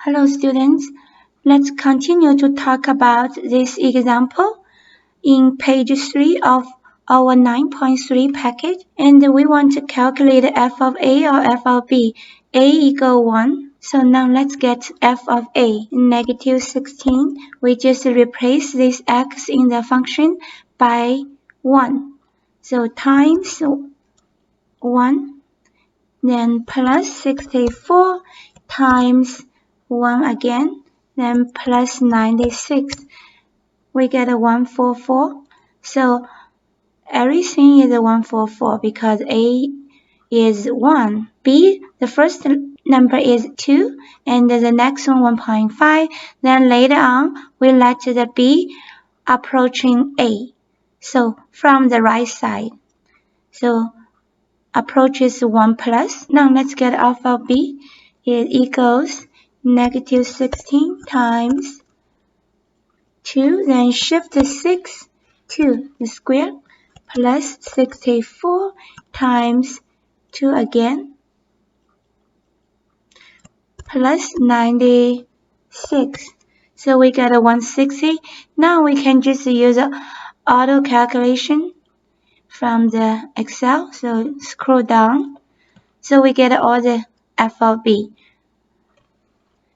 Hello students, let's continue to talk about this example in page 3 of our 9.3 package, and we want to calculate f of a or f of b. A equal 1. So now let's get f of a, negative 16. We just replace this x in the function by 1. So times 1, then plus 64 times 1 again, then plus 96. We get a 144. So everything is a 144 because A is 1. B, the first number is 2, and the next one 1.5. Then later on, we let the B approaching A. So from the right side. So approaches 1 plus. Now let's get f of b. It equals negative 16 times 2, then shift 6 to the square, plus 64 times 2 again, plus 96. So we get a 160. Now we can just use auto calculation from the Excel. So scroll down. So we get all the f of b.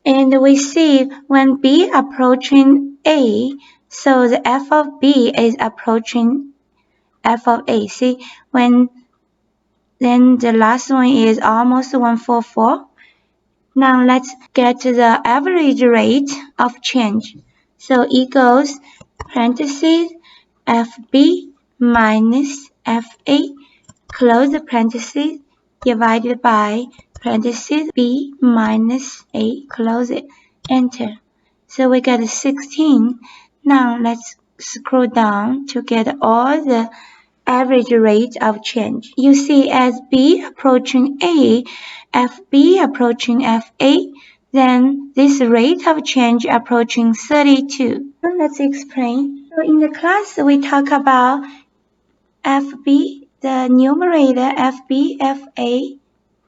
And we see when b approaching a, so the f of b is approaching f of a. See, when then the last one is almost 144. Now let's get to the average rate of change. So equals parentheses fb minus fa, close the parentheses, divided by parentheses b minus a, close it, enter. So we get 16. Now let's scroll down to get all the average rate of change. You see as b approaching a, fb approaching fa, then this rate of change approaching 32. Let's explain. So in the class we talk about fb, the numerator fb, fa,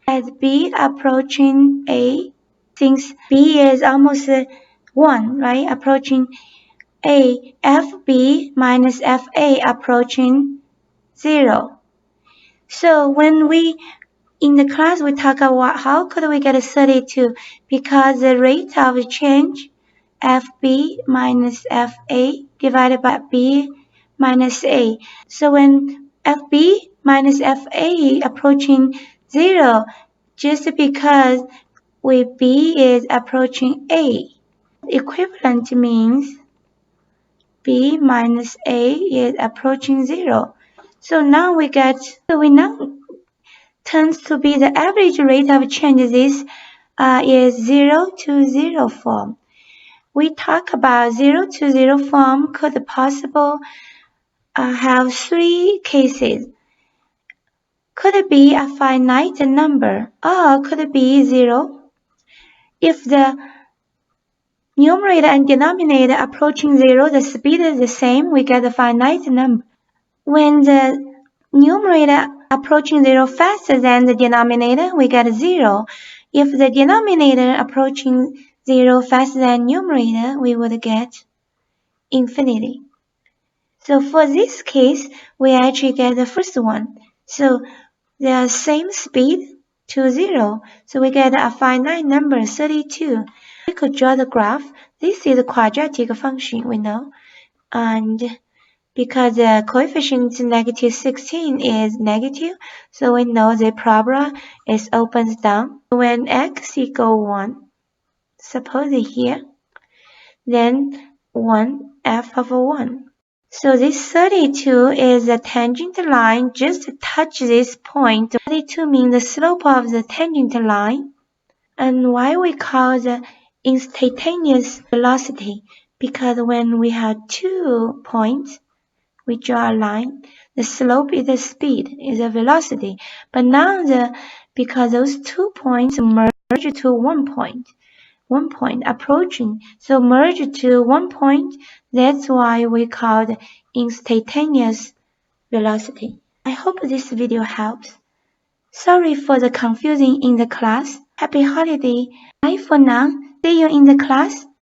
as b approaching a, since b is almost 1, right? Approaching a, fb minus fa approaching 0. So when in the class we talk about how could we get a 32, because the rate of change fb minus fa divided by b minus a. So when fb minus fa approaching 0, just because b is approaching a, equivalent means b minus a is approaching 0. So now we now turns to be the average rate of change. This is 0 to 0 form. We talk about 0 to 0 form could possible have 3 cases. Could it be a finite number, or could it be 0? If the numerator and denominator approaching 0, the speed is the same, we get a finite number. When the numerator approaching 0 faster than the denominator, we get 0. If the denominator approaching 0 faster than numerator, we would get infinity. So for this case, we actually get the first one. So they are same speed to 0. So we get a finite number 32. We could draw the graph. This is a quadratic function, we know. And because the coefficient negative 16 is negative, so we know the parabola is opens down. When x equal 1, suppose here, then 1 f of 1. So this 32 is a tangent line just touch this point. 32 means the slope of the tangent line. And why we call the instantaneous velocity? Because when we have 2 points, we draw a line. The slope is the speed, is the velocity. But now because those 2 points merge to 1 point. 1 point approaching, so merge to 1 point. That's why we call it instantaneous velocity. I hope this video helps. Sorry for the confusion in the class. Happy holiday. Bye for now. See you in the class.